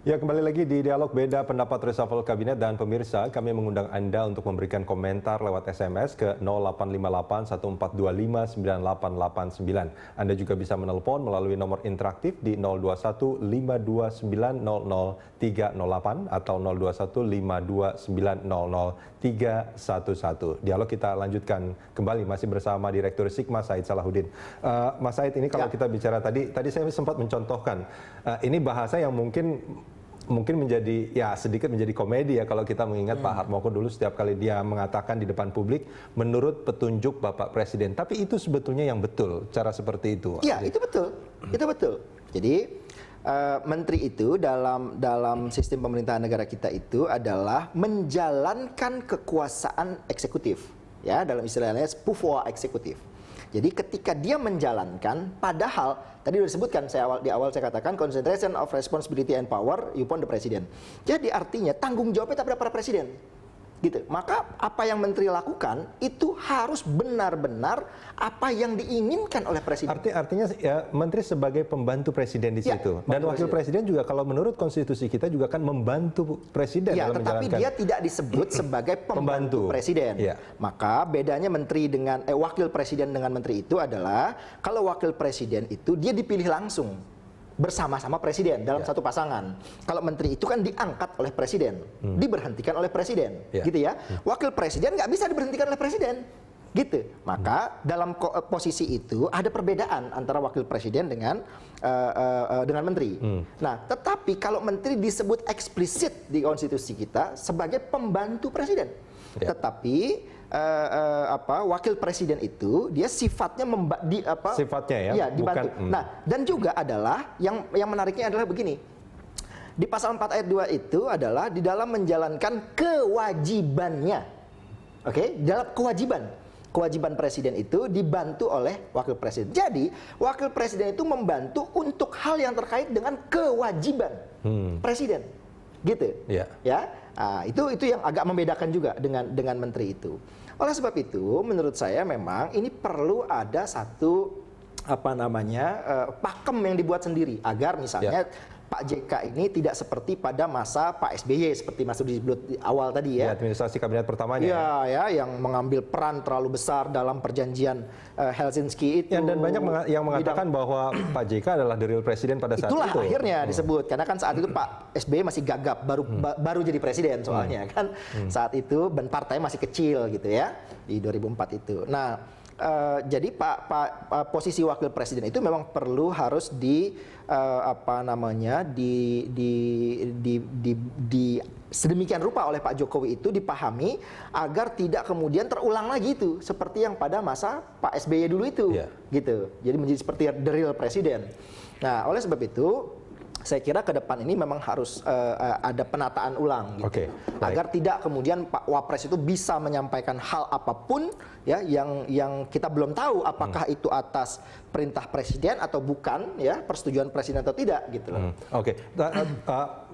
Ya, kembali lagi di Dialog Beda Pendapat Reshuffle Kabinet, dan pemirsa, kami mengundang Anda untuk memberikan komentar lewat SMS ke 0858 1425 9889. Anda juga bisa menelpon melalui nomor interaktif di 021 529 308 atau 021 529 311. Dialog kita lanjutkan kembali masih bersama Direktur Sigma Said Salahuddin. Mas Said, ini kalau kita bicara tadi saya sempat mencontohkan ini bahasa yang mungkin menjadi sedikit menjadi komedi ya kalau kita mengingat Pak Harmoko dulu setiap kali dia mengatakan di depan publik menurut petunjuk Bapak Presiden. Tapi itu sebetulnya yang betul cara seperti itu. Iya, itu betul. Itu betul. Jadi menteri itu dalam sistem pemerintahan negara kita itu adalah menjalankan kekuasaan eksekutif. Ya, dalam istilahnya pouvoir eksekutif. Jadi ketika dia menjalankan, padahal tadi sudah disebutkan di awal saya katakan concentration of responsibility and power upon the president. Jadi artinya tanggung jawabnya pada para presiden. Gitu. Maka apa yang menteri lakukan itu harus benar-benar apa yang diinginkan oleh presiden. Artinya ya, menteri sebagai pembantu presiden di situ. Dan wakil presiden juga kalau menurut konstitusi kita juga kan membantu presiden dalam tetapi menjalankan. Dia tidak disebut sebagai pembantu presiden. Maka bedanya menteri dengan wakil presiden dengan menteri itu adalah kalau wakil presiden itu dia dipilih langsung bersama-sama presiden dalam satu pasangan. Kalau menteri itu kan diangkat oleh presiden, diberhentikan oleh presiden, gitu ya. Wakil presiden nggak bisa diberhentikan oleh presiden, gitu. Maka dalam posisi itu ada perbedaan antara wakil presiden dengan menteri. Nah, tetapi kalau menteri disebut eksplisit di konstitusi kita sebagai pembantu presiden, tetapi wakil presiden itu dia sifatnya dibantu. Nah, dan juga adalah yang menariknya adalah begini. Di pasal 4 ayat 2 itu adalah di dalam menjalankan kewajibannya. Oke, dalam kewajiban presiden itu dibantu oleh wakil presiden. Jadi, wakil presiden itu membantu untuk hal yang terkait dengan kewajiban presiden. Gitu. Ya. Nah, itu yang agak membedakan juga dengan menteri itu. Oleh sebab itu, menurut saya memang ini perlu ada satu pakem yang dibuat sendiri agar misalnya Pak JK ini tidak seperti pada masa Pak SBY seperti masuk di awal tadi ya. Administrasi kabinet pertamanya. Yang mengambil peran terlalu besar dalam perjanjian Helsinki itu. Dan banyak yang mengatakan bahwa Pak JK adalah the real presiden pada saat itulah itu. Itulah akhirnya disebut karena kan saat itu Pak SBY masih gagap baru jadi presiden soalnya kan. Saat itu dan partai masih kecil gitu ya di 2004 itu. Nah, jadi posisi wakil presiden itu memang harus sedemikian rupa oleh Pak Jokowi itu dipahami agar tidak kemudian terulang lagi itu seperti yang pada masa Pak SBY dulu itu, gitu. Jadi menjadi seperti the real presiden. Nah, oleh sebab itu saya kira ke depan ini memang harus ada penataan ulang gitu. Agar tidak kemudian Pak Wapres itu bisa menyampaikan hal apapun ya yang kita belum tahu apakah itu atas perintah presiden atau bukan ya, persetujuan presiden atau tidak gitu loh.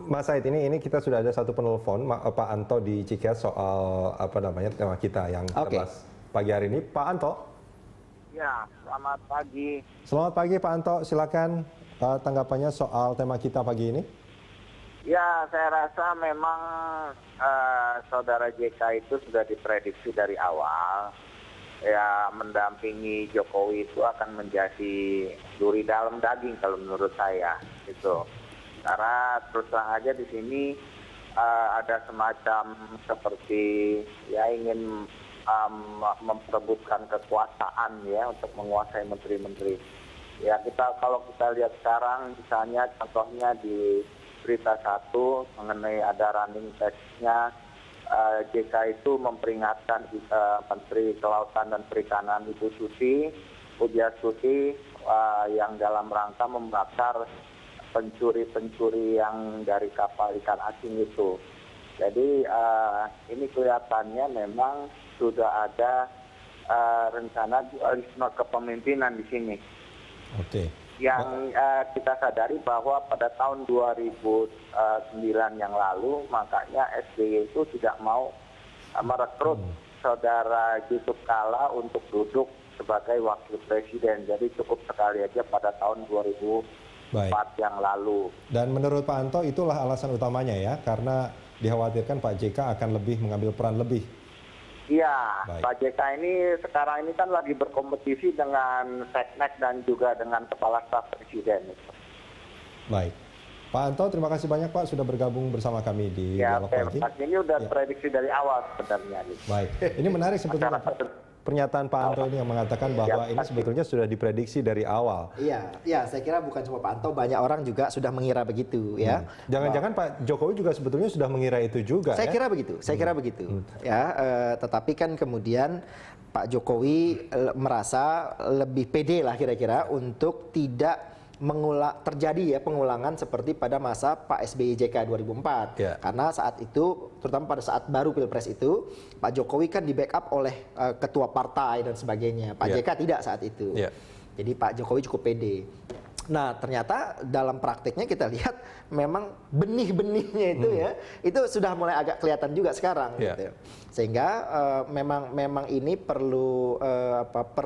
Mas Said, ini kita sudah ada satu penelpon Pak Anto di Cikeas soal tema kita yang terbahas pagi hari ini. Pak Anto. Ya, selamat pagi. Selamat pagi Pak Anto, silakan tanggapannya soal tema kita pagi ini. Ya, saya rasa memang saudara JK itu sudah diprediksi dari awal. Ya, mendampingi Jokowi itu akan menjadi duri dalam daging kalau menurut saya. Gitu. Karena terus terang aja di sini ada semacam seperti ya ingin memperebutkan kekuasaan ya untuk menguasai menteri-menteri. Ya, kalau kita lihat sekarang misalnya contohnya di berita 1 mengenai ada running test-nya JK itu memperingatkan Menteri Kelautan dan Perikanan Ibu Susi Pujiastuti yang dalam rangka membakar pencuri-pencuri yang dari kapal ikan asing itu. Jadi ini kelihatannya memang sudah ada rencana dualisme kepemimpinan di sini. Yang kita sadari bahwa pada tahun 2009 yang lalu makanya SBY itu tidak mau merekrut saudara Yusuf Kala untuk duduk sebagai wakil presiden. Jadi cukup sekali aja pada tahun 2009 Baik. yang lalu. Dan menurut Pak Anto itulah alasan utamanya ya, karena dikhawatirkan Pak JK akan lebih mengambil peran lebih. Iya, Baik. Pak JK ini sekarang ini kan lagi berkompetisi dengan Seknek dan juga dengan Kepala Staf Presiden. Baik. Pak Anto, terima kasih banyak Pak sudah bergabung bersama kami di Ya, Dialog Pagi. ini udah prediksi dari awal sebenarnya. Baik, ini menarik sebetulnya pernyataan Pak Anto ini yang mengatakan bahwa ini sebetulnya sudah diprediksi dari awal. Iya, saya kira bukan cuma Pak Anto, banyak orang juga sudah mengira begitu ya. Jangan-jangan Pak Jokowi juga sebetulnya sudah mengira itu juga. Saya kira begitu, ya. Tetapi kan kemudian Pak Jokowi merasa lebih pede lah kira-kira untuk tidak terjadi pengulangan seperti pada masa Pak SBY JK 2004. Ya. Karena saat itu, terutama pada saat baru Pilpres itu, Pak Jokowi kan di backup oleh ketua partai dan sebagainya. Pak JK tidak saat itu. Ya. Jadi Pak Jokowi cukup pede. Nah, ternyata dalam praktiknya kita lihat memang benih-benihnya itu itu sudah mulai agak kelihatan juga sekarang. Ya. Gitu. Sehingga memang ini perlu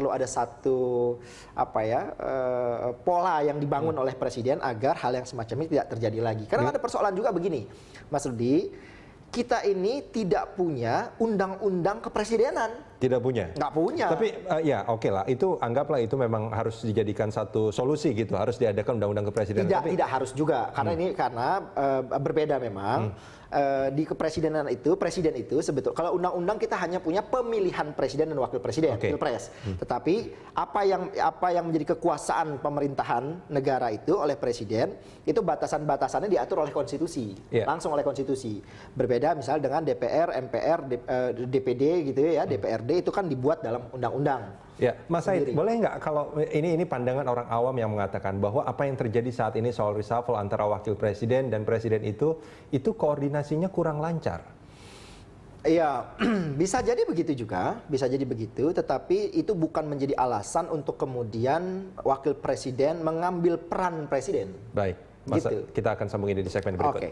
ada satu pola yang dibangun oleh Presiden agar hal yang semacam ini tidak terjadi lagi. Karena ada persoalan juga begini, Mas Rudi, kita ini tidak punya undang-undang kepresidenan. Tidak punya? Nggak punya. Tapi ya oke lah, itu anggaplah itu memang harus dijadikan satu solusi gitu, harus diadakan undang-undang kepresidenan. Tidak harus juga, karena berbeda memang. Di kepresidenan itu, presiden itu sebetulnya, kalau undang-undang kita hanya punya pemilihan presiden dan wakil presiden, pilpres. Tetapi apa yang menjadi kekuasaan pemerintahan negara itu oleh presiden, itu batasan-batasannya diatur oleh konstitusi, langsung oleh konstitusi. Berbeda misal dengan DPR, MPR, DPD gitu ya, DPRD itu kan dibuat dalam undang-undang. Ya, Mas Said, boleh nggak kalau ini pandangan orang awam yang mengatakan bahwa apa yang terjadi saat ini soal reshuffle antara wakil presiden dan presiden itu koordinasinya kurang lancar? Iya, bisa jadi begitu juga, bisa jadi begitu, tetapi itu bukan menjadi alasan untuk kemudian wakil presiden mengambil peran presiden. Baik, Mas, Gitu. kita akan sambung ini di segmen berikut. Oke.